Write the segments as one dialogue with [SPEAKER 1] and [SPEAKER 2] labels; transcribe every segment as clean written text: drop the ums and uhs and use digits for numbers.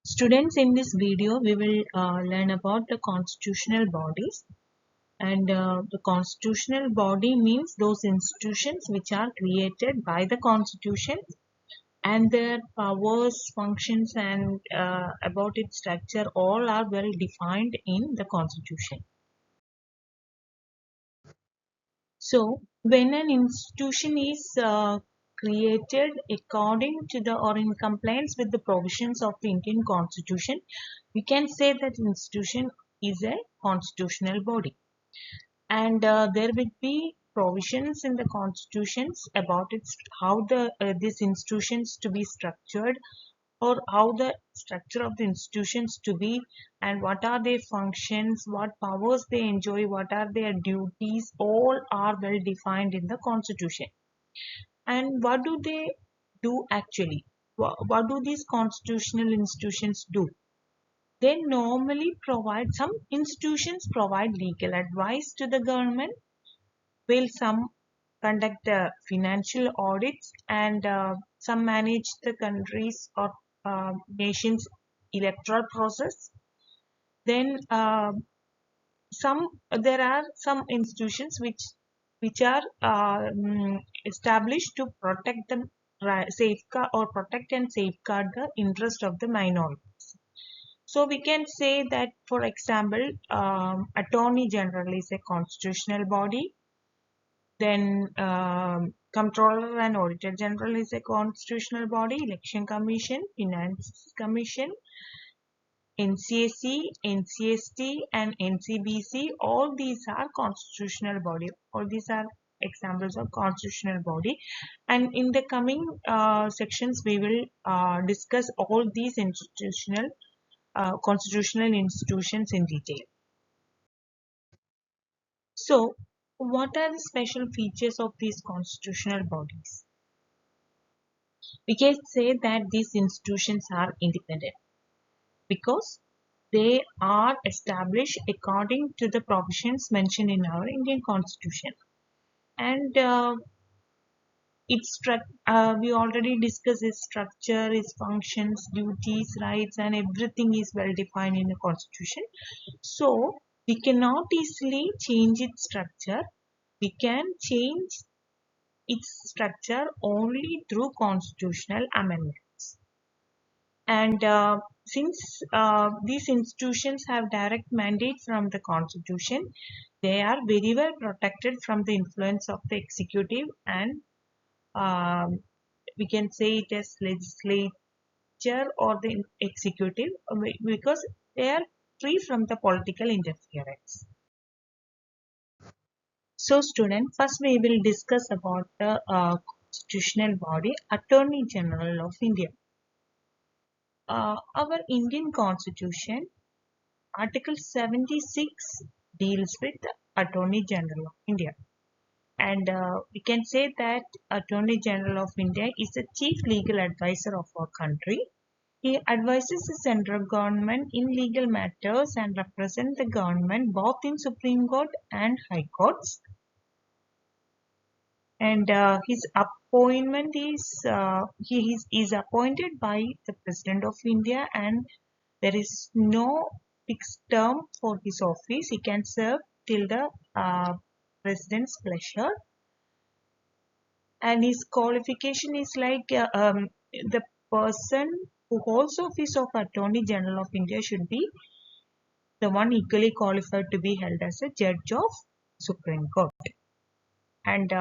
[SPEAKER 1] Students, in this video we will learn about the constitutional bodies, and the constitutional body means those institutions which are created by the constitution, and their powers, functions, and about its structure all are well defined in the constitution. So when an institution is created according to the or in compliance with the provisions of the Indian Constitution, we can say that institution is a constitutional body. And there will be provisions in the constitutions about its how the these institutions to be structured, or how the structure of the institutions to be, and what are their functions, what powers they enjoy, what are their duties, all are well defined in the constitution. And what do they do actually? What do these constitutional institutions do? They normally provide, some institutions provide legal advice to the government, while some conduct financial audits, and some manage the country's or nation's electoral process. Then there are some institutions which are established to protect the safeguard or protect and safeguard the interest of the minorities. So we can say that, for example, Attorney General is a constitutional body. Then Comptroller and Auditor General is a constitutional body. Election Commission, Finance Commission, NCAC, NCST, and NCBC, all these are constitutional body. All these are examples of constitutional body. And in the coming sections, we will discuss all these constitutional institutions in detail. So, what are the special features of these constitutional bodies? We can say that these institutions are independent because they are established according to the provisions mentioned in our Indian Constitution. And we already discussed its structure, its functions, duties, rights, and everything is well defined in the Constitution. So we cannot easily change its structure. We can change its structure only through constitutional amendments. And since these institutions have direct mandate from the Constitution, they are very well protected from the influence of the executive, and we can say it as legislature or the executive, because they are free from the political interference. So students, first we will discuss about the constitutional body, Attorney General of India. Our Indian Constitution, Article 76 deals with the Attorney General of India. And we can say that Attorney General of India is the chief legal advisor of our country. He advises the central government in legal matters and represents the government both in Supreme Court and High Courts. And his appointment is he is appointed by the President of India, and there is no fixed term for his office. He can serve till the President's pleasure. And his qualification is like the person who holds office of Attorney General of India should be the one equally qualified to be held as a judge of Supreme Court. And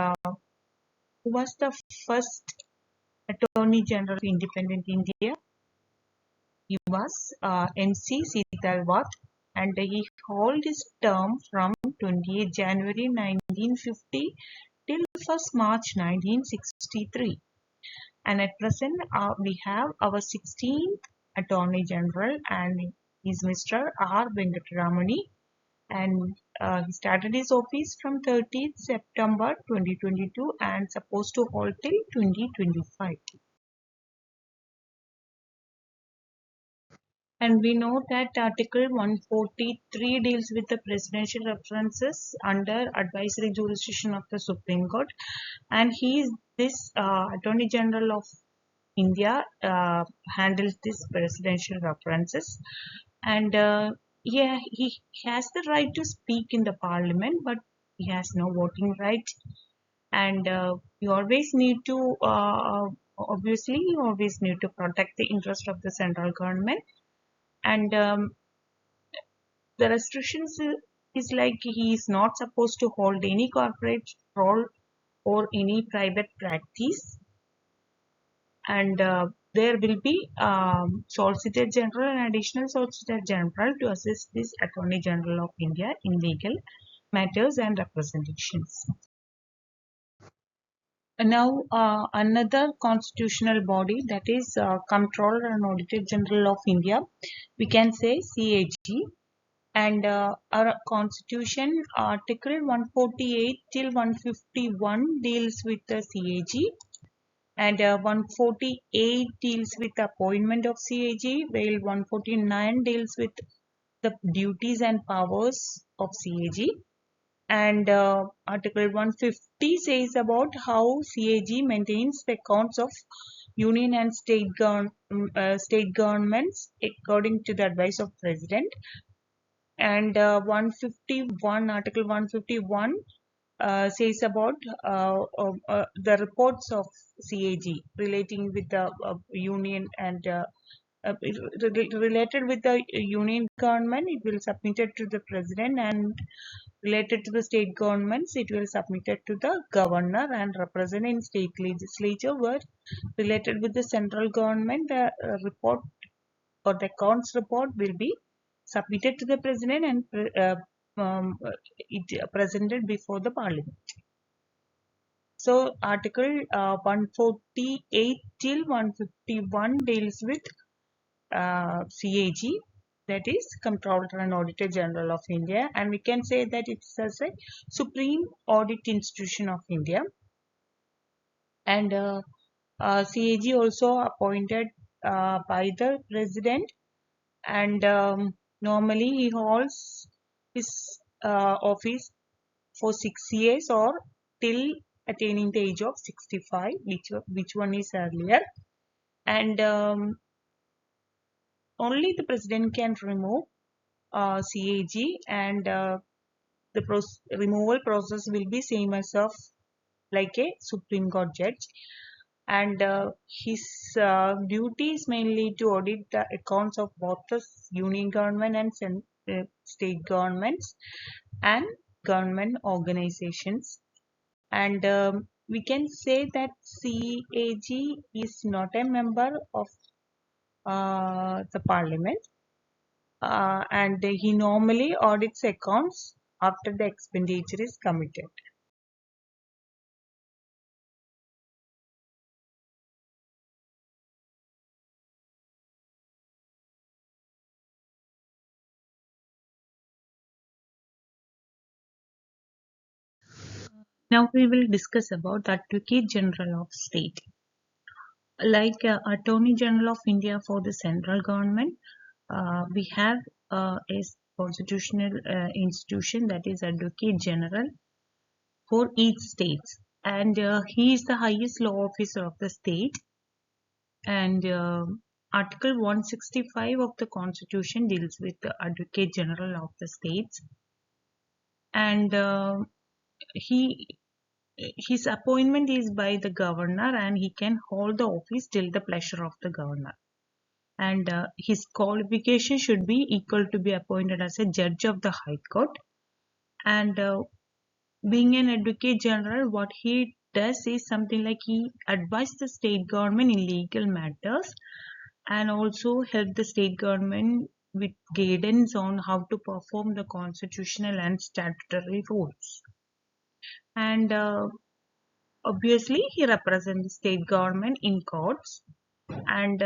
[SPEAKER 1] who was the first Attorney General of Independent India? He was N.C. Sitalvat, and he held his term from 28 January 1950 till 1st March 1963. And at present, we have our 16th Attorney General, and he is Mr. R. Venkataramani, and he started his office from 30th September 2022 and supposed to hold till 2025. And we know that Article 143 deals with the presidential references under advisory jurisdiction of the Supreme Court, and he is this Attorney General of India handles this presidential references, and yeah, he has the right to speak in the parliament, but he has no voting right. And you always need to obviously you always need to protect the interest of the central government. And the restrictions is like he is not supposed to hold any corporate role or any private practice. And there will be Solicitor General and Additional Solicitor General to assist this Attorney General of India in legal matters and representations. Now, another constitutional body, that is Comptroller and Auditor General of India, we can say CAG. And our constitution, article 148 till 151 deals with the CAG, and 148 deals with the appointment of CAG, while 149 deals with the duties and powers of CAG. And article 150 says about how CAG maintains the accounts of union and state governments according to the advice of president. And 151, article 151 says about the reports of CAG relating with the union and related with the union government, it will submit it to the president, and related to the state governments, it will submit it to the governor and represent in state legislature. Where related with the central government, the report or the accounts report will be submitted to the president and it presented before the parliament. So article 148 till 151 deals with CAG, that is Comptroller and Auditor General of India, and we can say that it's as a supreme audit institution of India. And CAG also appointed by the president, and normally he holds his office for 6 years or till attaining the age of 65, which one is earlier. And only the president can remove CAG, and the removal process will be same as of like a Supreme Court judge. And his duty is mainly to audit the accounts of both the union government and state governments and government organizations. And we can say that CAG is not a member of the parliament, and he normally audits accounts after the expenditure is committed. Now we will discuss about the Advocate General of State. Like Attorney General of India for the central government, we have a constitutional institution, that is Advocate General for each state, and he is the highest law officer of the state. And Article 165 of the Constitution deals with the Advocate General of the states, and his appointment is by the governor, and he can hold the office till the pleasure of the governor. And his qualification should be equal to be appointed as a judge of the High Court. And being an Advocate General, what he does is something like he advises the state government in legal matters, and also help the state government with guidance on how to perform the constitutional and statutory rules. And obviously he represents the state government in courts, and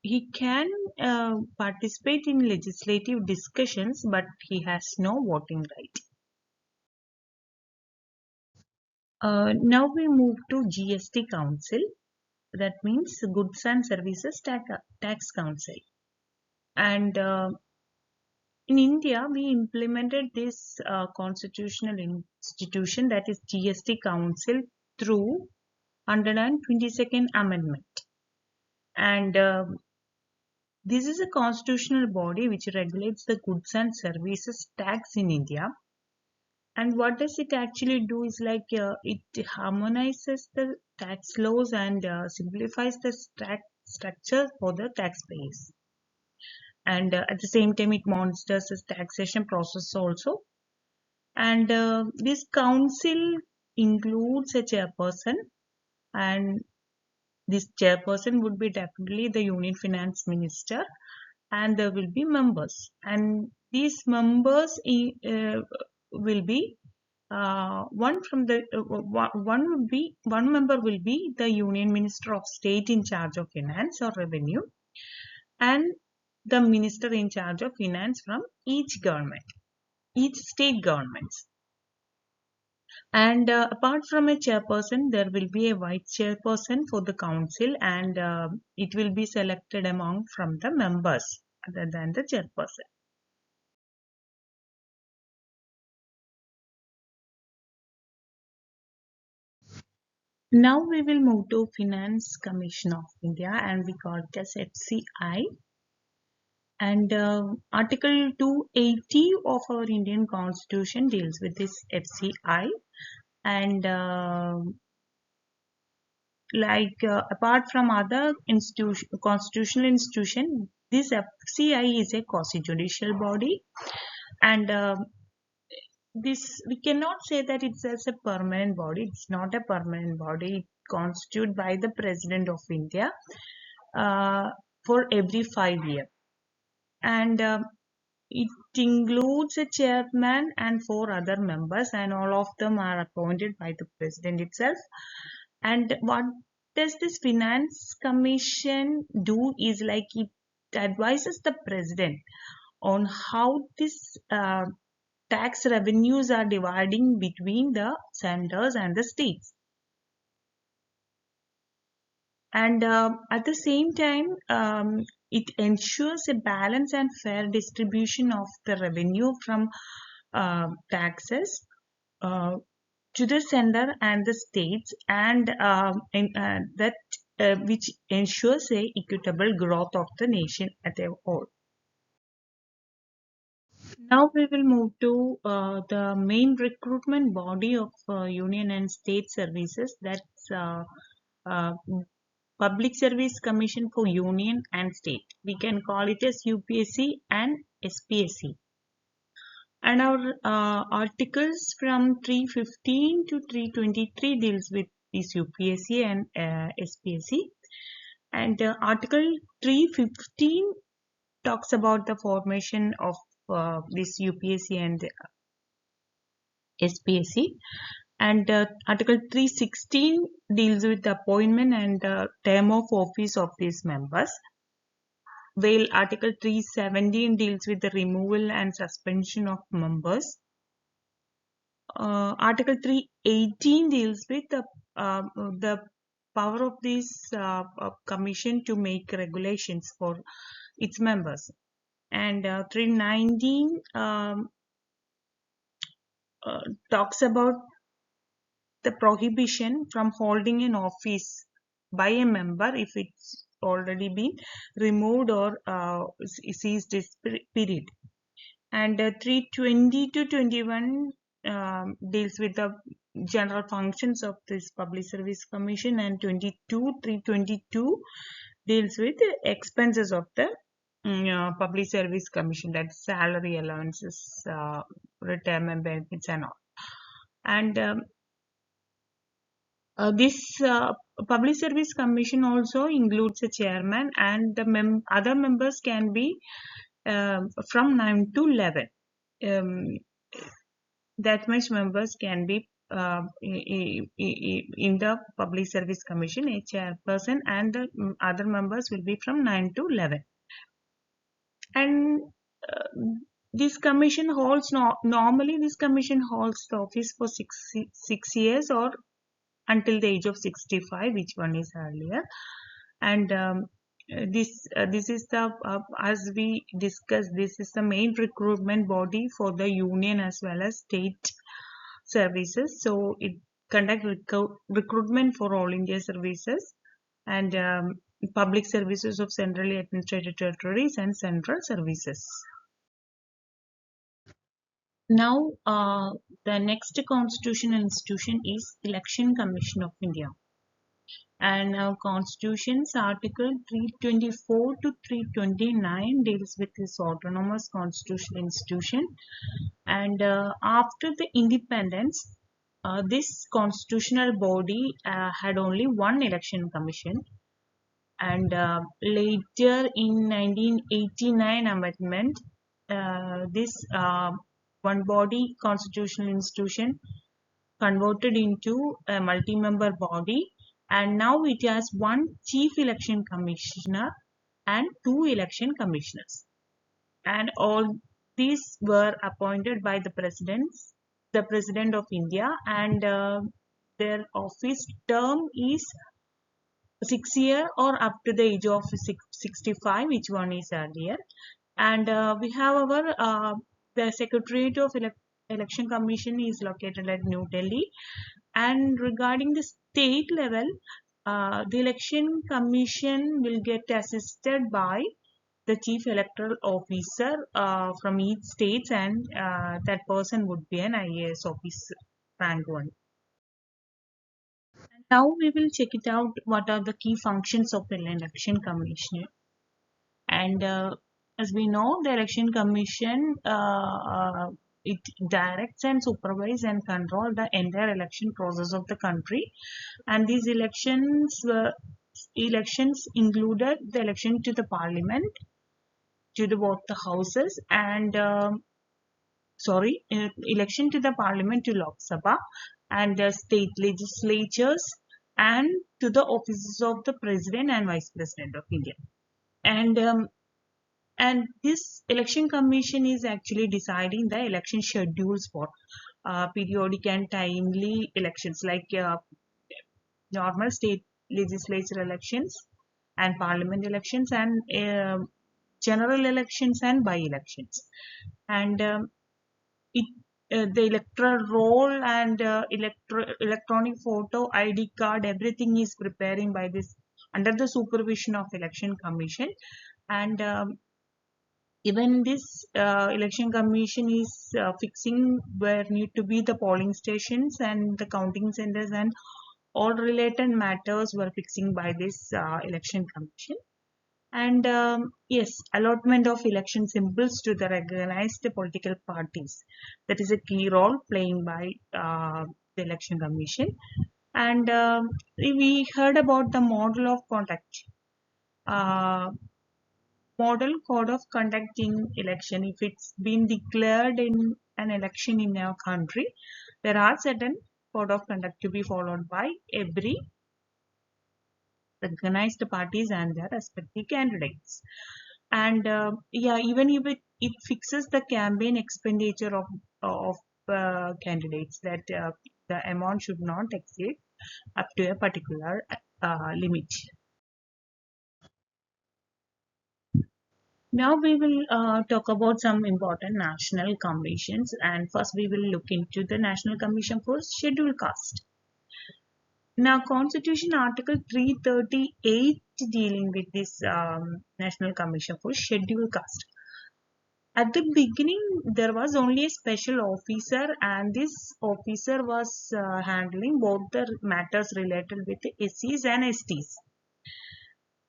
[SPEAKER 1] he can participate in legislative discussions, but he has no voting right. Now we move to GST Council, that means Goods and Services Tax Council. And in India, we implemented this constitutional institution, that is GST Council, through 122nd Amendment. And this is a constitutional body which regulates the goods and services tax in India. And what does it actually do is like it harmonizes the tax laws and simplifies the structure for the taxpayers. And at the same time, it monitors the taxation process also. And this council includes a chairperson, and this chairperson would be definitely the Union Finance Minister, and there will be members, and these members will be one from the one member will be the Union Minister of State in charge of Finance or Revenue, and the minister in charge of finance from each government, each state governments. And apart from a chairperson, there will be a vice chairperson for the council, and it will be selected among from the members other than the chairperson. Now we will move to Finance Commission of India, and we call it as FCI. And Article 280 of our Indian Constitution deals with this FCI. And apart from other constitutional institution, this FCI is a quasi-judicial body, and this we cannot say that it's as a permanent body. It's not a permanent body. It's constituted by the President of India for every 5 years, and it includes a chairman and 4 other members, and all of them are appointed by the President itself. And what does this Finance Commission do is like it advises the President on how this tax revenues are dividing between the centers and the states. And at the same time, it ensures a balanced and fair distribution of the revenue from taxes to the center and the states, and that which ensures a equitable growth of the nation as a whole. Now we will move to the main recruitment body of union and state services, that's Public Service Commission for Union and State. We can call it as UPSC and SPSC. And our articles from 315 to 323 deals with this UPSC and SPSC. And Article 315 talks about the formation of this UPSC and SPSC. And Article 316 deals with the appointment and term of office of these members, while Article 317 deals with the removal and suspension of members. Article 318 deals with the power of this commission to make regulations for its members. And 319 talks about the prohibition from holding an office by a member if it's already been removed or ceased its period. And 320 to 21 deals with the general functions of this Public Service Commission, and 322 deals with the expenses of the Public Service Commission, that's salary allowances, retirement benefits and all. And this Public Service Commission also includes a chairman, and the other members can be from 9 to 11. That much members can be in the Public Service Commission, a chairperson, and the other members will be from 9 to 11. And this commission holds normally this commission holds the office for 6 years or until the age of 65, which one is earlier. And this is the as we discussed, this is the main recruitment body for the union as well as state services. So it conducts recruitment for all India services, and public services of centrally administrated territories and central services. Now, the next constitutional institution is Election Commission of India. And our Constitution's Article 324 to 329 deals with this autonomous constitutional institution. And after the independence, this constitutional body had only one election commission. And later in 1989 amendment, this one body constitutional institution converted into a multi-member body, and now it has one chief election commissioner and two election commissioners, and all these were appointed by the president of India, and their office term is 6 years or up to the age of 65, which one is earlier. And we have our the Secretariat of Election Commission is located at New Delhi. And regarding the state level, the Election Commission will get assisted by the Chief Electoral Officer from each state, and that person would be an IAS officer, rank 1. And now we will check it out what are the key functions of the Election Commission. And as we know, the Election Commission it directs and supervises and controls the entire election process of the country. And these elections included the election to the parliament, to both the houses, and election to the parliament, to Lok Sabha, and the state legislatures, and to the offices of the president and vice president of India. And this election commission is actually deciding the election schedules for periodic and timely elections, like normal state legislature elections and parliament elections, and general elections and by-elections. And the electoral roll and electronic photo ID card, everything is preparing by this under the supervision of election commission. And even this election commission is fixing where need to be the polling stations and the counting centers, and all related matters were fixing by this election commission. And yes, allotment of election symbols to the recognized political parties, that is a key role playing by the election commission. And we heard about the model of conduct. Model code of conduct in election. If it's been declared in an election in our country, there are certain code of conduct to be followed by every recognized parties and their respective candidates. And even if it fixes the campaign expenditure of candidates, that the amount should not exceed up to a particular limit. Now we will talk about some important national commissions, and first we will look into the National Commission for Scheduled Caste. Now, Constitution Article 338 dealing with this National Commission for Scheduled Caste. At the beginning, there was only a special officer, and this officer was handling both the matters related with the SCs and STs.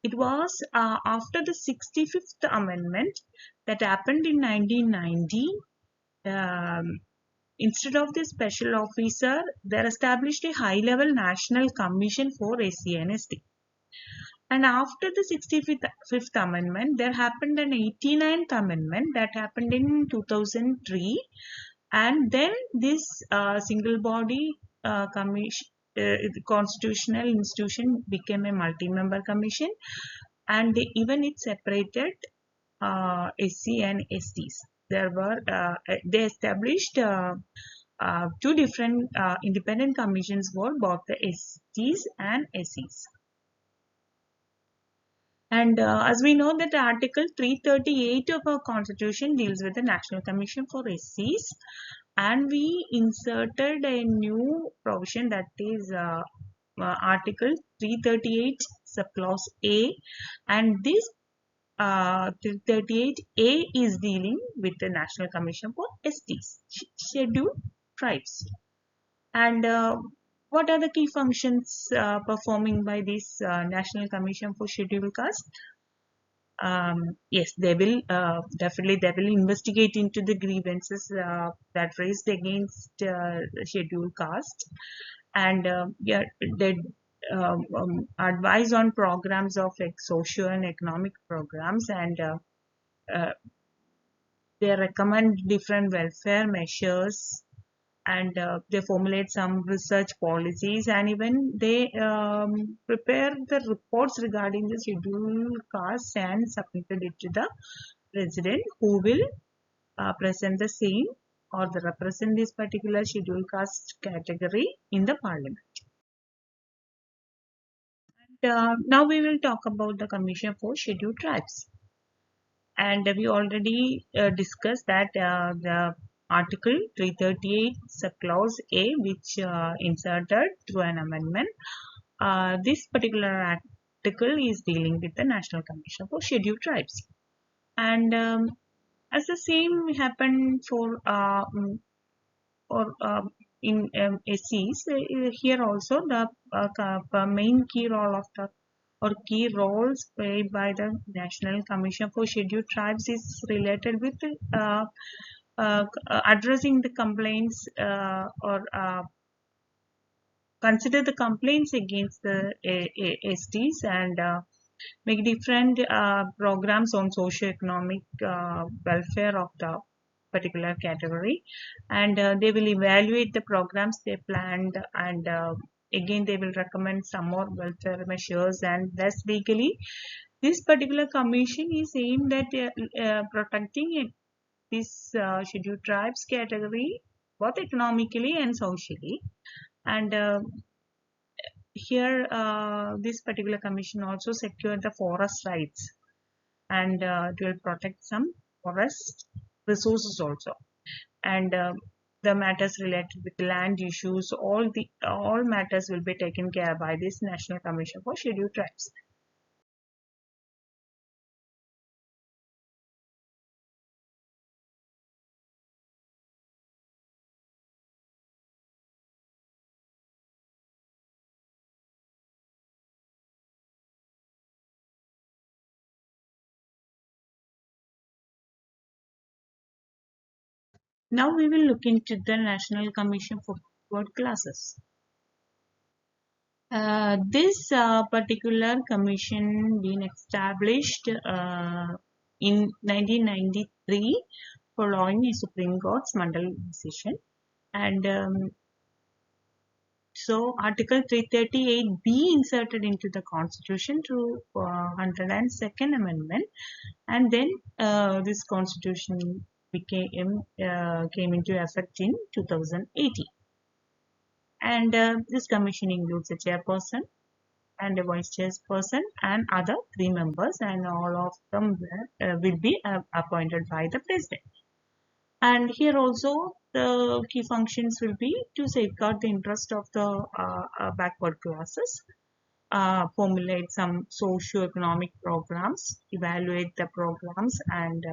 [SPEAKER 1] It was after the 65th Amendment that happened in 1990. Instead of the special officer, they established a high-level national commission for SC and ST. And after the 65th Amendment, there happened an 89th Amendment that happened in 2003. And then this single body constitutional institution became a multi-member commission, and even it separated SC and STs. They established two different independent commissions for both the STs and SCs. And as we know that Article 338 of our Constitution deals with the National Commission for SCs, and we inserted a new provision, that is Article 338 subclause A, and this 38A is dealing with the National Commission for STs, Scheduled Tribes. And what are the key functions performing by this National Commission for Scheduled Caste? Yes, they will definitely they will investigate into the grievances that raised against scheduled caste, and yeah, they advise on programs of socio and economic programs, and uh, they recommend different welfare measures, and they formulate some research policies, and even they prepare the reports regarding the scheduled caste and submitted it to the president, who will present the same or represent this particular scheduled caste category in the parliament. And, now we will talk about the Commission for Scheduled Tribes. And we already discussed that the Article 338 subclause A, which inserted through an amendment, this particular article is dealing with the National Commission for Scheduled Tribes. And as the same happened for or in SCs, here also the main key role of the or key roles played by the National Commission for Scheduled Tribes is related with addressing the complaints or consider the complaints against the STs, and make different programs on socio-economic welfare of the particular category, and they will evaluate the programs they planned, and again they will recommend some more welfare measures, and thus legally this particular commission is aimed at protecting this scheduled tribes category both economically and socially. And here this particular commission also secured the forest rights, and it will protect some forest resources also, and the matters related with land issues, all matters will be taken care by this National Commission for Scheduled Tribes. Now we will look into the National Commission for Backward Classes. This particular commission been established in 1993 following a Supreme Court's Mandal decision, and so Article 338B inserted into the Constitution through 102nd Amendment, and then this Constitution came into effect in 2018. And this commission includes a chairperson and a vice chairperson and other 3 members, and all of them will be appointed by the president. And here also the key functions will be to safeguard the interest of the backward classes, formulate some socio-economic programs, evaluate the programs, and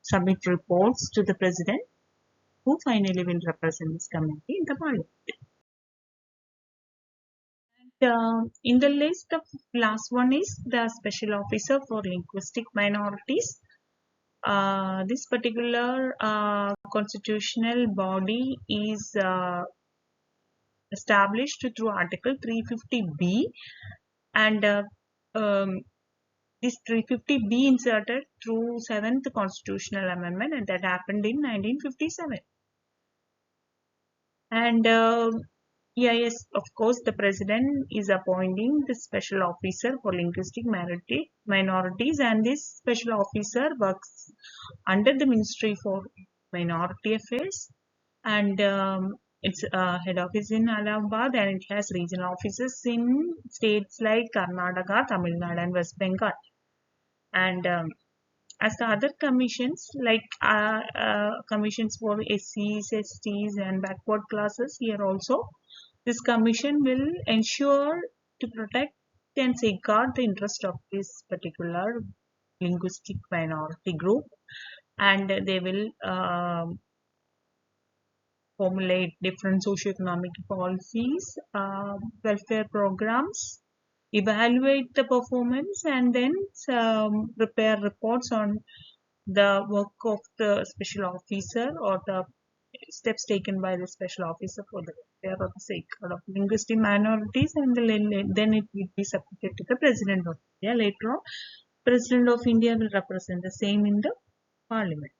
[SPEAKER 1] submit reports to the president, who finally will represent this community in the parliament. And, in the list, the last one is the Special Officer for Linguistic Minorities. This particular constitutional body is established through Article 350B, and this 350B inserted through 7th Constitutional Amendment, and that happened in 1957. And yes, of course, the president is appointing the special officer for linguistic minorities, and this special officer works under the Ministry for Minority Affairs, and its head office in Allahabad, and it has regional offices in states like Karnataka, Tamil Nadu, and West Bengal. And as the other commissions, like commissions for SCs, STs, and backward classes, here also this commission will ensure to protect and safeguard the interest of this particular linguistic minority group, and they will formulate different socioeconomic policies, welfare programs, evaluate the performance, and then prepare reports on the work of the special officer or the steps taken by the special officer for the welfare or the safeguard of linguistic minorities, and then it will be submitted to the President of India. Later on, President of India will represent the same in the Parliament.